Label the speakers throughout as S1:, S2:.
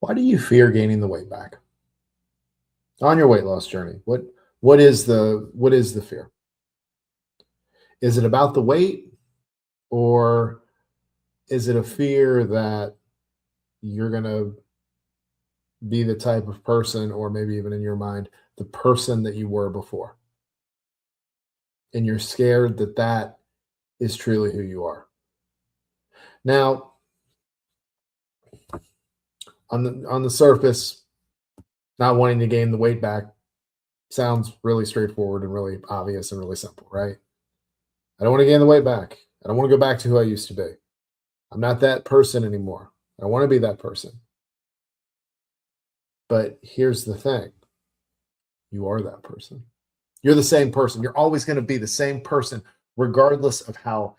S1: Why do you fear gaining the weight back on your weight loss journey? What is the fear? Is it about the weight, or is it a fear that you're going to be the type of person, or maybe even in your mind, the person that you were before, and you're scared that that is truly who you are? Now, on the surface, not wanting to gain the weight back sounds really straightforward and really obvious and really simple, right? I don't want to gain the weight back. I don't want to go back to who I used to be. I'm not that person anymore. I want to be that person. But here's the thing, you are that person. You're the same person. You're always going to be the same person, regardless of how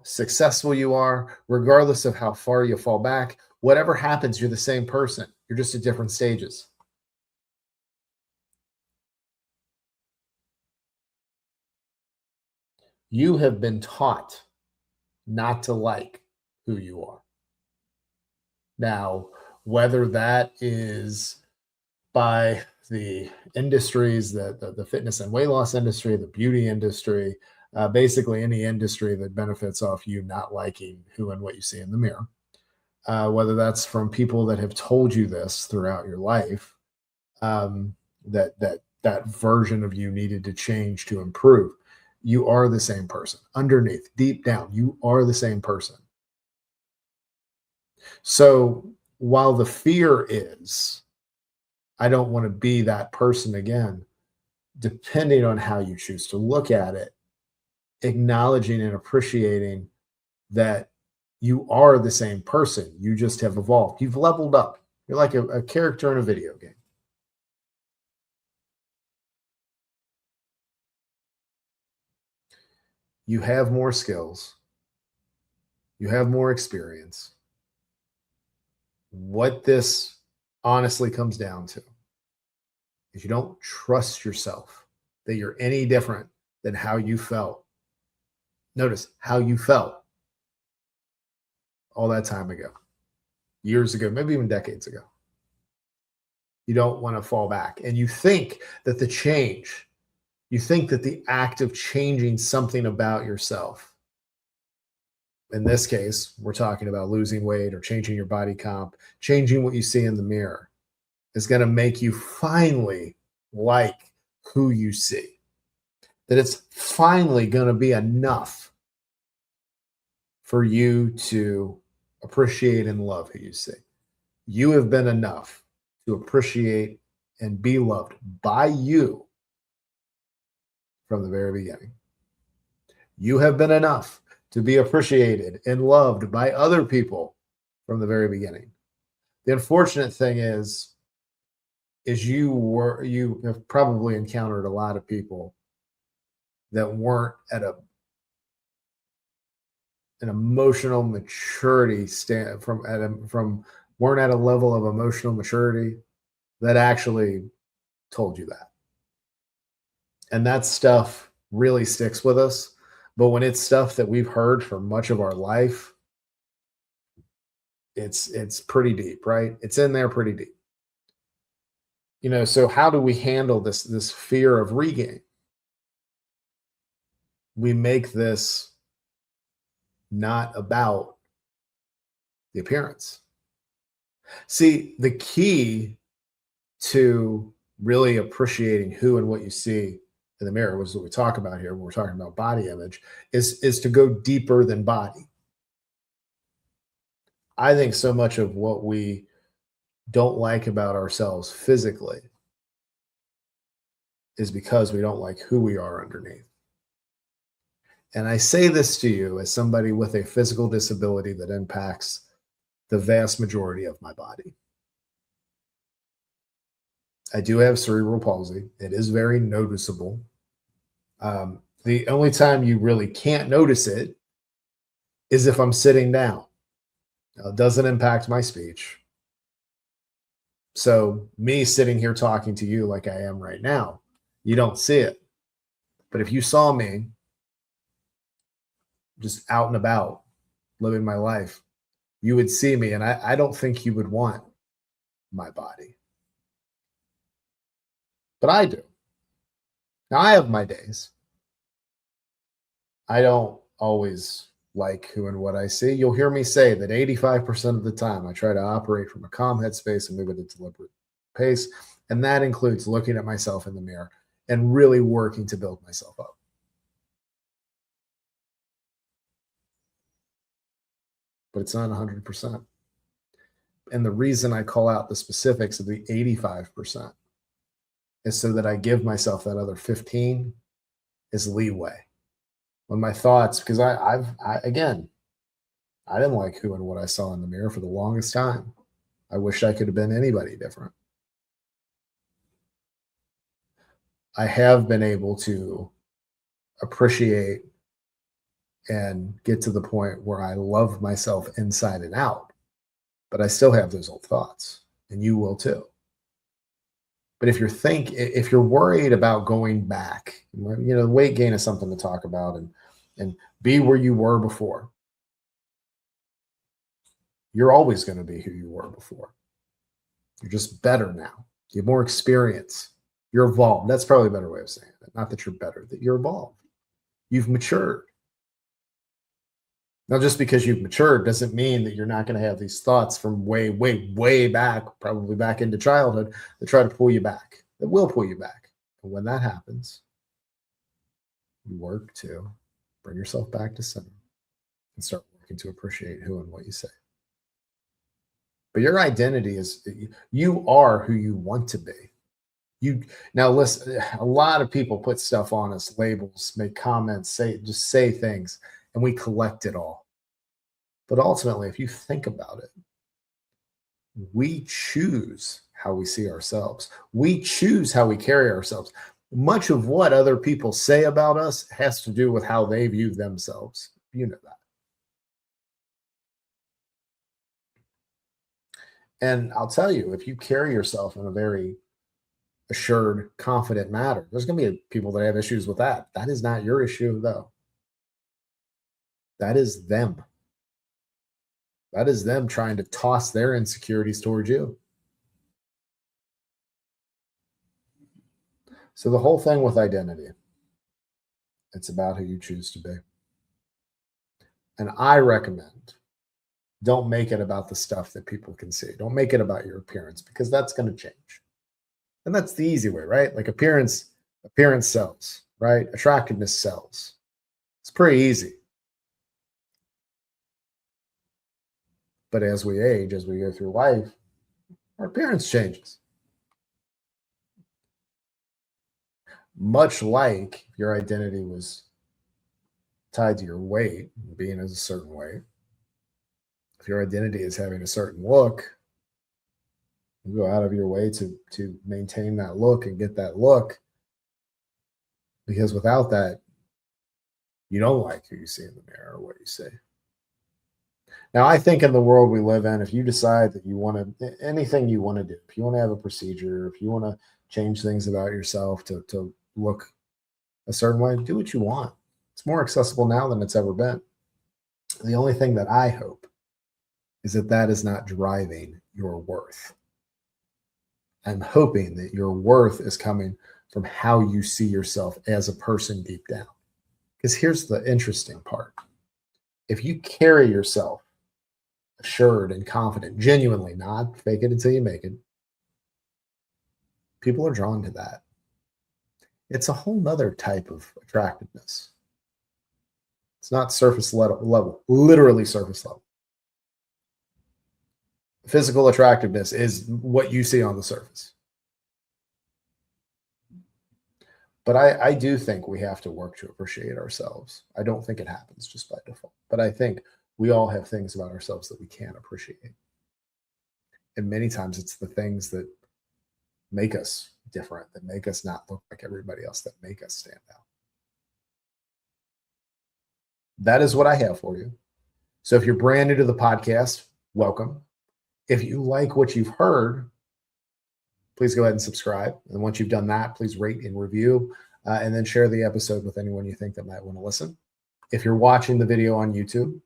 S1: successful you are, regardless of how far you fall back. Whatever happens, you're the same person. You're just at different stages. You have been taught not to like who you are. Now, whether that is by the industries, the fitness and weight loss industry, the beauty industry, basically any industry that benefits off you not liking who and what you see in the mirror. Whether that's from people that have told you this throughout your life, that version of you needed to change to improve. You are the same person underneath, deep down. You are the same person. So while the fear is, I don't want to be that person again, depending on how you choose to look at it, acknowledging and appreciating that you are the same person. You just have evolved. You've leveled up. You're like a character in a video game. You have more skills, you have more experience. What this honestly comes down to is you don't trust yourself that you're any different than how you felt. Notice how you felt all that time ago, years ago, maybe even decades ago. You don't want to fall back. And you think that you think that the act of changing something about yourself, in this case, we're talking about losing weight or changing your body comp, changing what you see in the mirror, is going to make you finally like who you see. That it's finally going to be enough for you to appreciate and love who you see. You have been enough to appreciate and be loved by you from the very beginning. You have been enough to be appreciated and loved by other people from the very beginning. The unfortunate thing is you have probably encountered a lot of people that weren't at an emotional maturity stand from weren't at a level of emotional maturity that actually told you that. And that stuff really sticks with us. But when it's stuff that we've heard for much of our life, it's pretty deep, right? It's in there pretty deep. So how do we handle this fear of regain? We make this not about the appearance. See, the key to really appreciating who and what you see in the mirror, was what we talk about here when we're talking about body image, is to go deeper than body. I think so much of what we don't like about ourselves physically is because we don't like who we are underneath. And I say this to you as somebody with a physical disability that impacts the vast majority of my body. I do have cerebral palsy. It is very noticeable. The only time you really can't notice it is if I'm sitting down. Now, it doesn't impact my speech. So, me sitting here talking to you like I am right now, you don't see it. But if you saw me just out and about living my life, you would see me. And I don't think you would want my body. But I do. Now, I have my days. I don't always like who and what I see. You'll hear me say that 85% of the time I try to operate from a calm headspace and move at a deliberate pace. And that includes looking at myself in the mirror and really working to build myself up. But it's not 100%. And the reason I call out the specifics of the 85% is so that I give myself that other 15 is leeway. When my thoughts, because I again, I didn't like who and what I saw in the mirror for the longest time. I wish I could have been anybody different. I have been able to appreciate and get to the point where I love myself inside and out, but I still have those old thoughts, and you will too. But if you're worried about going back, weight gain is something to talk about, and be where you were before. You're always going to be who you were before. You're just better now. You have more experience. You're evolved. That's probably a better way of saying it. Not that you're better, that you're evolved. You've matured. Now, just because you've matured doesn't mean that you're not going to have these thoughts from way, way, way back, probably back into childhood, that try to pull you back. That will pull you back. And when that happens, you work to bring yourself back to center and start working to appreciate who and what you say. But your identity is, you are who you want to be. Now listen, a lot of people put stuff on us, labels, make comments, say things, and we collect it all. But ultimately, if you think about it, we choose how we see ourselves. We choose how we carry ourselves. Much of what other people say about us has to do with how they view themselves. You know that. And I'll tell you, if you carry yourself in a very assured, confident manner, there's going to be people that have issues with that. That is not your issue, though. That is them. That is them trying to toss their insecurities towards you. So the whole thing with identity, it's about who you choose to be. And I recommend, don't make it about the stuff that people can see. Don't make it about your appearance, because that's going to change. And that's the easy way, right? Like appearance sells, right? Attractiveness sells. It's pretty easy. But as we age, as we go through life, our appearance changes. Much like your identity was tied to your weight, being as a certain weight. If your identity is having a certain look, you go out of your way to maintain that look and get that look, because without that, you don't like who you see in the mirror or what you see. Now, I think in the world we live in, if you decide that you want to, anything you want to do, if you want to have a procedure, if you want to change things about yourself to look a certain way, do what you want. It's more accessible now than it's ever been. The only thing that I hope is that that is not driving your worth. I'm hoping that your worth is coming from how you see yourself as a person deep down. Because here's the interesting part. If you carry yourself assured and confident, genuinely, not fake it until you make it, people are drawn to that. It's a whole nother type of attractiveness. It's not surface level, literally surface level. Physical attractiveness is what you see on the surface. But I do think we have to work to appreciate ourselves. I don't think it happens just by default. But I think we all have things about ourselves that we can't appreciate. And many times it's the things that make us different, that make us not look like everybody else, that make us stand out. That is what I have for you. So if you're brand new to the podcast, welcome. If you like what you've heard, please go ahead and subscribe. And once you've done that, please rate and review, and then share the episode with anyone you think that might want to listen. If you're watching the video on YouTube,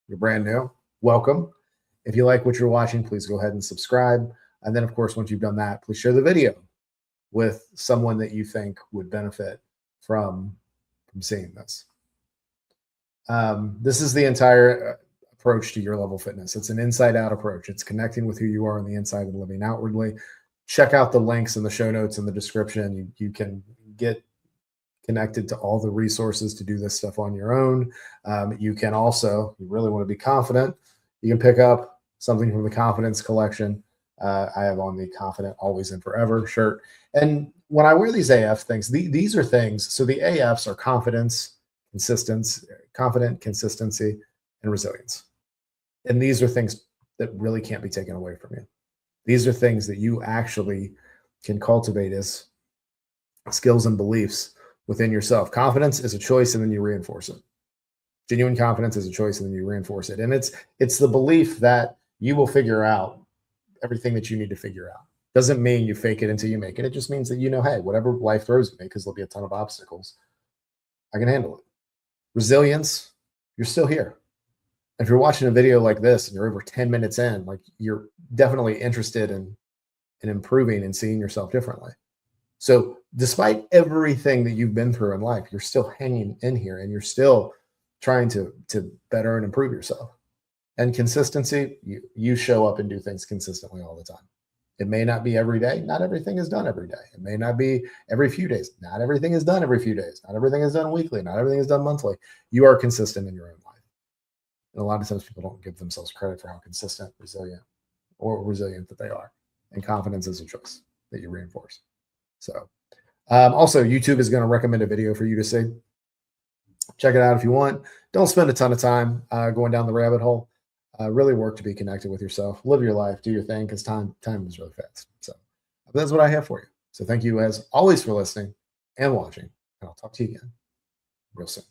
S1: you're brand new, welcome. If you like what you're watching, please go ahead and subscribe. And then, of course, once you've done that, please share the video with someone that you think would benefit from seeing this. This is the entire approach to your level fitness. It's an inside out approach. It's connecting with who you are on the inside and living outwardly. Check out the links in the show notes in the description. You can get connected to all the resources to do this stuff on your own. You can also, you really want to be confident, you can pick up something from the Confidence Collection. I have on the Confident Always and Forever shirt. And when I wear these AF things, these are things. So the AFs are confidence, confident, consistency, and resilience. And these are things that really can't be taken away from you. These are things that you actually can cultivate as skills and beliefs within yourself. Confidence is a choice, and then you reinforce it. Genuine confidence is a choice, and then you reinforce it. And it's the belief that you will figure out everything that you need to figure out. Doesn't mean you fake it until you make it. It just means that you know, hey, whatever life throws at me, because there'll be a ton of obstacles, I can handle it. Resilience, you're still here. If you're watching a video like this and you're over 10 minutes in, like, you're definitely interested in improving and seeing yourself differently. So despite everything that you've been through in life, you're still hanging in here and you're still trying to better and improve yourself. And consistency, you show up and do things consistently all the time. It may not be every day. Not everything is done every day. It may not be every few days. Not everything is done every few days. Not everything is done weekly. Not everything is done monthly. You are consistent in your own life. And a lot of times people don't give themselves credit for how consistent, resilient that they are. And confidence is a choice that you reinforce. So also, YouTube is going to recommend a video for you to see. Check it out if you want. Don't spend a ton of time going down the rabbit hole. Really work to be connected with yourself. Live your life. Do your thing, because time is really fast. So that's what I have for you. So thank you, as always, for listening and watching. And I'll talk to you again real soon.